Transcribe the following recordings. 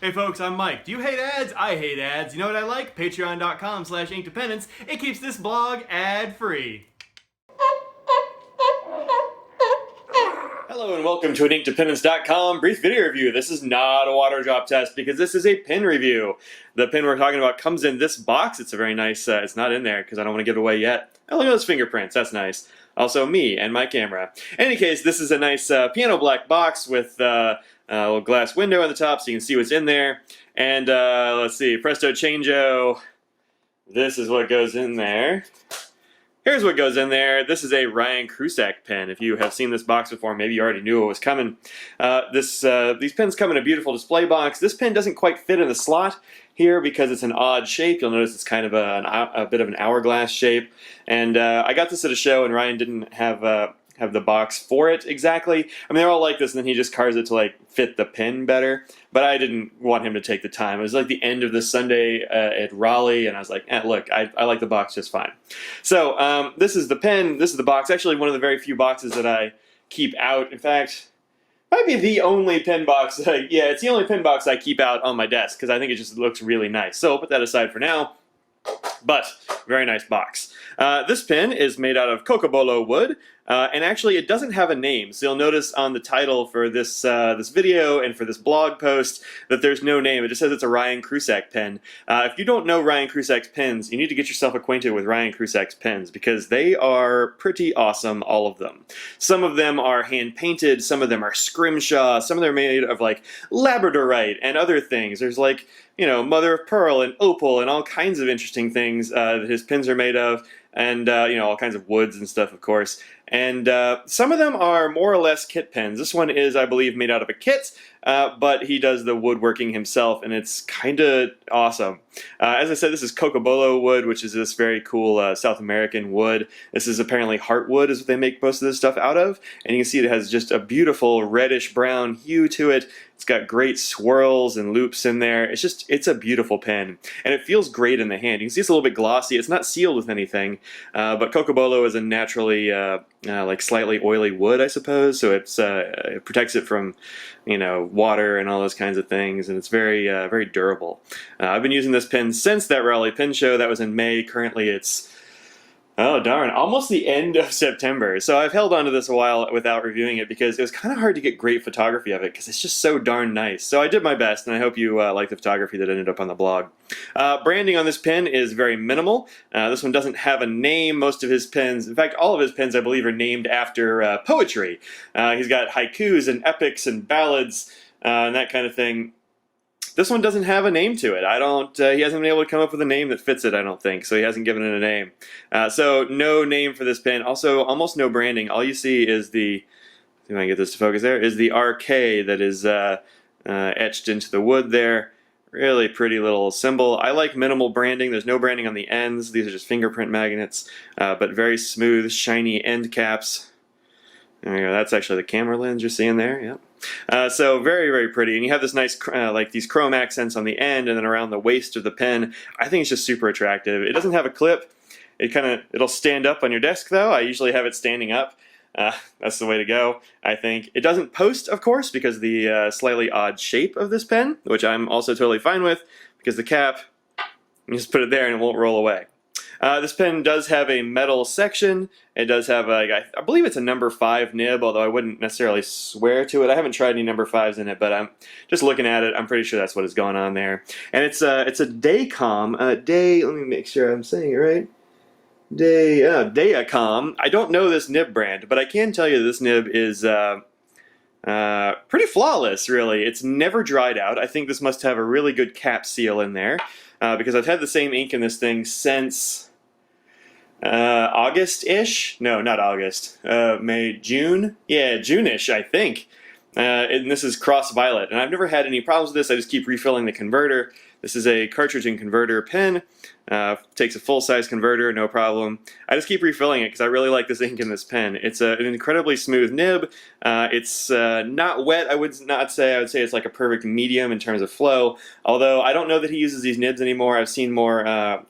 Hey folks, I'm Mike. Do you hate ads? I hate ads. You know what I like? Patreon.com/Inkdependence. It keeps this blog ad-free. Hello and welcome to an Inkdependence.com brief video review. This is not a water drop test because this is a pen review. The pen we're talking about comes in this box. It's a very nice, it's not in there because I don't want to give it away yet. Oh, look at those fingerprints. That's nice. Also me and my camera. In any case, this is a nice piano black box with a little glass window on the top so you can see what's in there. And let's see, presto changeo. This is what goes in there. Here's what goes in there. This is a Ryan Krusac pen. If you have seen this box before, maybe you already knew it was coming. These pens come in a beautiful display box. This pen doesn't quite fit in the slot here because it's an odd shape. You'll notice it's kind of a bit of an hourglass shape. And I got this at a show and Ryan didn't have the box for it exactly. I mean, they're all like this, and then he just carves it to like fit the pen better. But I didn't want him to take the time. It was like the end of the Sunday at Raleigh, and I was like, look, I like the box just fine. So this is the pen. This is the box. Actually, one of the very few boxes that I keep out. In fact, might be the only pen box. Yeah, it's the only pen box I keep out on my desk because I think it just looks really nice. So I'll put that aside for now. But very nice box. This pen is made out of cocobolo wood, and actually it doesn't have a name. So you'll notice on the title for this this video and for this blog post that there's no name. It just says it's a Ryan Krusac pen. If you don't know Ryan Krusac's pens, you need to get yourself acquainted with Ryan Krusac's pens because they are pretty awesome, all of them. Some of them are hand painted, some of them are scrimshaw, some of them are made of like labradorite and other things. There's like, you know, mother of pearl and opal and all kinds of interesting things that his pens are made of, and you know, all kinds of woods and stuff, of course. And some of them are more or less kit pens. This one is, I believe, made out of a kit, but he does the woodworking himself, and it's kind of awesome. As I said, this is cocobolo wood, which is this very cool South American wood. This is apparently heartwood is what they make most of this stuff out of, and you can see it has just a beautiful reddish-brown hue to it. It's got great swirls and loops in there. It's a beautiful pen, and it feels great in the hand. You can see it's a little bit glossy. It's not sealed with anything, but cocobolo is a naturally like slightly oily wood, I suppose, so it protects it from, you know, water and all those kinds of things, and it's very very durable. I've been using this pen since that Raleigh pen show. That was in May. Currently it's, oh darn, almost the end of September. So I've held on to this a while without reviewing it because it was kind of hard to get great photography of it because it's just so darn nice. So I did my best, and I hope you like the photography that ended up on the blog. Branding on this pen is very minimal. This one doesn't have a name. Most of his pens, in fact all of his pens I believe, are named after poetry. He's got haikus and epics and ballads and that kind of thing. This one doesn't have a name to it. He hasn't been able to come up with a name that fits it, I don't think, so he hasn't given it a name. So no name for this pen. Also, almost no branding. All you see is the, see if I can get this to focus there, is the RK that is etched into the wood there. Really pretty little symbol. I like minimal branding. There's no branding on the ends. These are just fingerprint magnets, but very smooth, shiny end caps. There you go. That's actually the camera lens you're seeing there. Yep. So very, very pretty. And you have this nice, like these chrome accents on the end and then around the waist of the pen. I think it's just super attractive. It doesn't have a clip. It'll stand up on your desk though. I usually have it standing up. That's the way to go, I think. It doesn't post, of course, because of the slightly odd shape of this pen, which I'm also totally fine with, because the cap, you just put it there and it won't roll away. This pen does have a metal section. It does have, I believe it's a number 5 nib, although I wouldn't necessarily swear to it. I haven't tried any number 5s in it, but I'm just looking at it. I'm pretty sure that's what is going on there. And it's a Daycom. Let me make sure I'm saying it right. Dayacom. I don't know this nib brand, but I can tell you this nib is pretty flawless, really. It's never dried out. I think this must have a really good cap seal in there, because I've had the same ink in this thing since August-ish? No, not August. May, June? Yeah, June-ish, I think. And this is cross violet, and I've never had any problems with this. I just keep refilling the converter. This is a cartridge and converter pen. Takes a full-size converter, no problem. I just keep refilling it because I really like this ink in this pen. It's an incredibly smooth nib. It's not wet, I would not say. I would say it's like a perfect medium in terms of flow, although I don't know that he uses these nibs anymore. I've seen more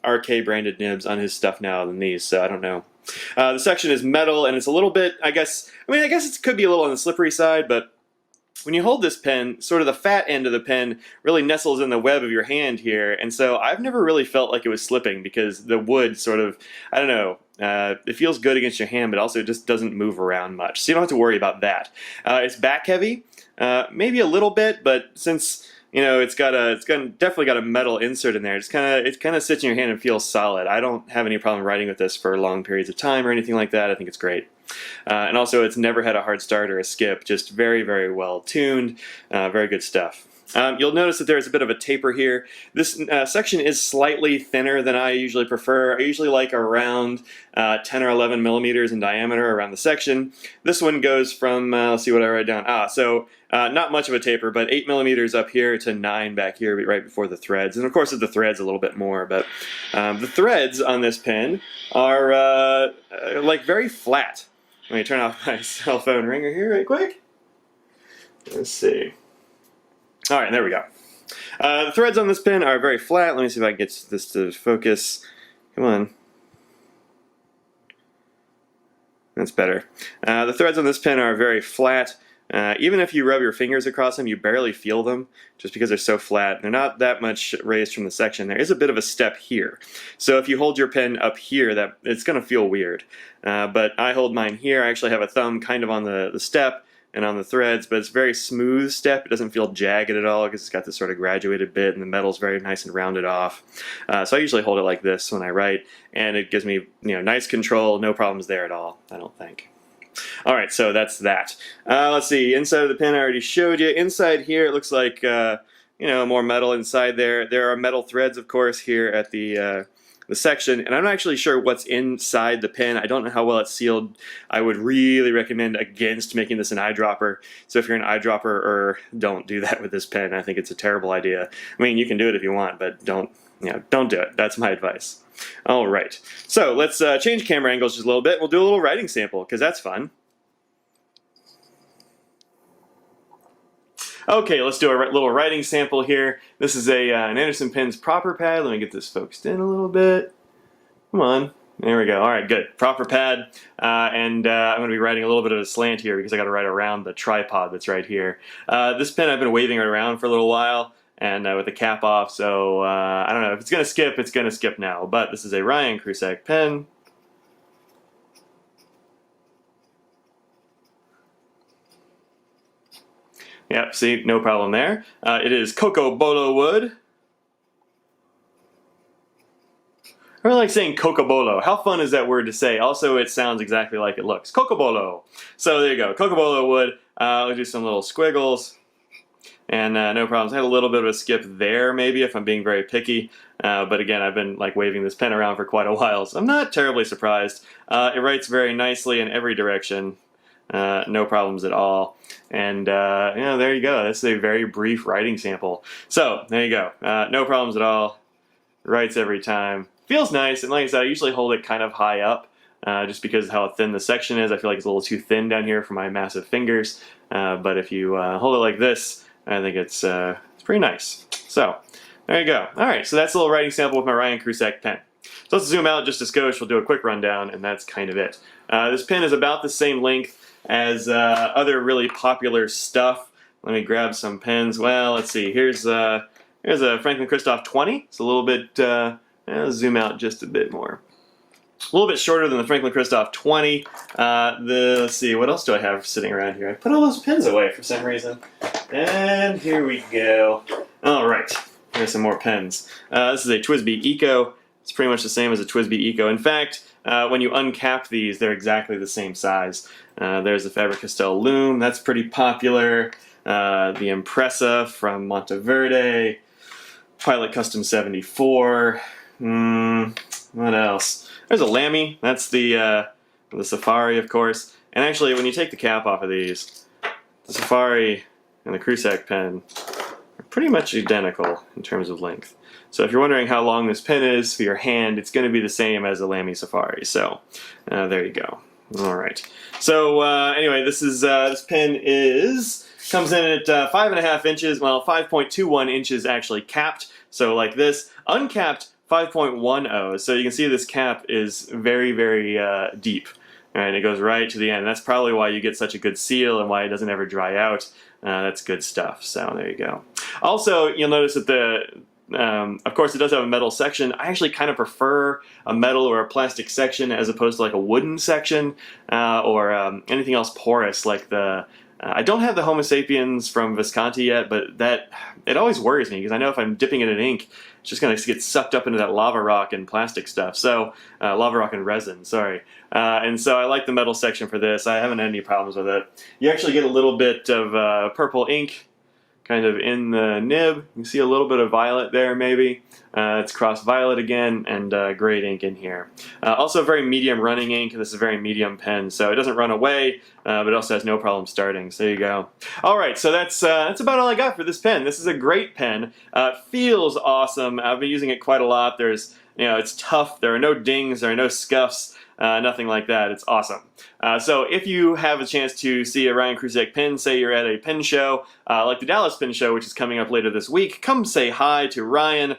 RK-branded nibs on his stuff now than these, so I don't know. The section is metal, and it's a little bit, I guess it could be a little on the slippery side, but when you hold this pen, sort of the fat end of the pen really nestles in the web of your hand here, and so I've never really felt like it was slipping because the wood sort of, I don't know, it feels good against your hand, but also it just doesn't move around much, so you don't have to worry about that. It's back heavy, maybe a little bit, but since it's definitely got a metal insert in there. It kind of sits in your hand and feels solid. I don't have any problem writing with this for long periods of time or anything like that. I think it's great. And also, it's never had a hard start or a skip. Just very, very well tuned. Very good stuff. You'll notice that there's a bit of a taper here. This section is slightly thinner than I usually prefer. I usually like around 10 or 11 millimeters in diameter around the section. This one goes from, let's see what I write down. Not much of a taper, but 8 millimeters up here to 9 back here right before the threads. And of course, at the threads a little bit more, but the threads on this pen are like very flat. Let me turn off my cell phone ringer here right quick. Let's see. All right, there we go. The threads on this pen are very flat. Let me see if I can get this to focus. Come on. That's better. The threads on this pen are very flat. Even if you rub your fingers across them, you barely feel them just because they're so flat. They're not that much raised from the section. There is a bit of a step here. So if you hold your pen up here, it's going to feel weird. But I hold mine here. I actually have a thumb kind of on the step and on the threads, but it's a very smooth step. It doesn't feel jagged at all because it's got this sort of graduated bit and the metal's very nice and rounded off. So I usually hold it like this when I write, and it gives me nice control, no problems there at all, I don't think. All right, so that's that. Let's see, inside of the pen I already showed you. Inside here it looks like more metal inside there. There are metal threads, of course, here at the section, and I'm not actually sure what's inside the pen. I don't know how well it's sealed. I would really recommend against making this an eyedropper. So if you're an eyedropper, don't do that with this pen. I think it's a terrible idea. I mean, you can do it if you want, but don't do it. That's my advice. All right, so let's change camera angles just a little bit. We'll do a little writing sample because that's fun. Okay, let's do a little writing sample here. This is an Anderson Pen's proper pad. Let me get this focused in a little bit. Come on. There we go. All right, good. Proper pad. And I'm going to be writing a little bit of a slant here because I got to write around the tripod that's right here. This pen I've been waving it around for a little while and with the cap off, so I don't know. If it's going to skip, it's going to skip now. But this is a Ryan Krusac pen. Yep, see, no problem there. It is Cocoa Bolo wood. I really like saying Cocobolo. How fun is that word to say? Also, it sounds exactly like it looks. Cocobolo. So there you go, Cocobolo wood. I'll do some little squiggles. And no problems. I had a little bit of a skip there, maybe, if I'm being very picky. But again, I've been waving this pen around for quite a while, so I'm not terribly surprised. It writes very nicely in every direction. No problems at all. And there you go. That's a very brief writing sample. So there you go. No problems at all. Writes every time. Feels nice, and like I said, I usually hold it kind of high up just because of how thin the section is. I feel like it's a little too thin down here for my massive fingers. But if you hold it like this, I think it's pretty nice. So there you go. All right, so that's a little writing sample with my Ryan Krusac pen. So let's zoom out just a skosh. We'll do a quick rundown, and that's kind of it. This pen is about the same length as other really popular stuff. Let me grab some pens. Well, let's see. Here's a Franklin Christoph 20. It's a little bit. I'll zoom out just a bit more. A little bit shorter than the Franklin Christoph 20. Let's see. What else do I have sitting around here? I put all those pens away for some reason. And here we go. All right. Here's some more pens. This is a TWSBI Eco. It's pretty much the same as a TWSBI Eco. In fact, when you uncap these, they're exactly the same size. There's the Faber-Castell Loom. That's pretty popular. The Impressa from Monteverde. Pilot Custom 74. What else? There's a Lamy. That's the Safari, of course. And actually, when you take the cap off of these, the Safari and the Krusac pen are pretty much identical in terms of length. So if you're wondering how long this pen is for your hand, it's going to be the same as a Lamy Safari. So there you go. All right. So anyway, this pen comes in at 5.5 inches. Well, 5.21 inches actually capped. So like this, uncapped 5.10. So you can see this cap is very, very deep. And it goes right to the end. That's probably why you get such a good seal and why it doesn't ever dry out. That's good stuff. So there you go. Also, you'll notice that of course, it does have a metal section. I actually kind of prefer a metal or a plastic section as opposed to like a wooden section or anything else porous like the. I don't have the Homo sapiens from Visconti yet, but it always worries me because I know if I'm dipping it in ink, it's just going to get sucked up into that lava rock and plastic stuff. So lava rock and resin, sorry. And so I like the metal section for this. I haven't had any problems with it. You actually get a little bit of purple ink kind of in the nib. You can see a little bit of violet there maybe. It's crossed violet again, and great ink in here. Also very medium running ink. This is a very medium pen, so it doesn't run away, but it also has no problem starting. So there you go. Alright, so that's about all I got for this pen. This is a great pen. Feels awesome. I've been using it quite a lot. It's tough. There are no dings, there are no scuffs. Nothing like that. It's awesome. So if you have a chance to see a Ryan Krusac pen, say you're at a pen show, like the Dallas Pen Show, which is coming up later this week, come say hi to Ryan,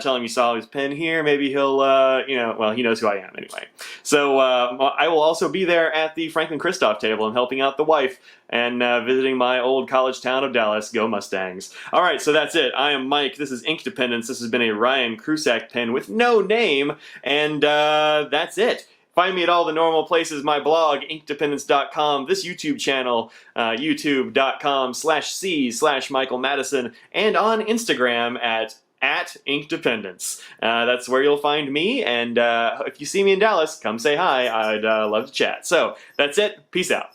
tell him you saw his pen here. Maybe he'll, well, he knows who I am anyway. So I will also be there at the Franklin Christoph table and helping out the wife and visiting my old college town of Dallas. Go Mustangs. All right, so that's it. I am Mike. This is Ink Dependence. This has been a Ryan Krusac pen with no name, and that's it. Find me at all the normal places, my blog, inkdependence.com, this YouTube channel, youtube.com/c/Michael Madison, and on Instagram at inkdependence. That's where you'll find me, and if you see me in Dallas, come say hi. I'd love to chat. So, that's it. Peace out.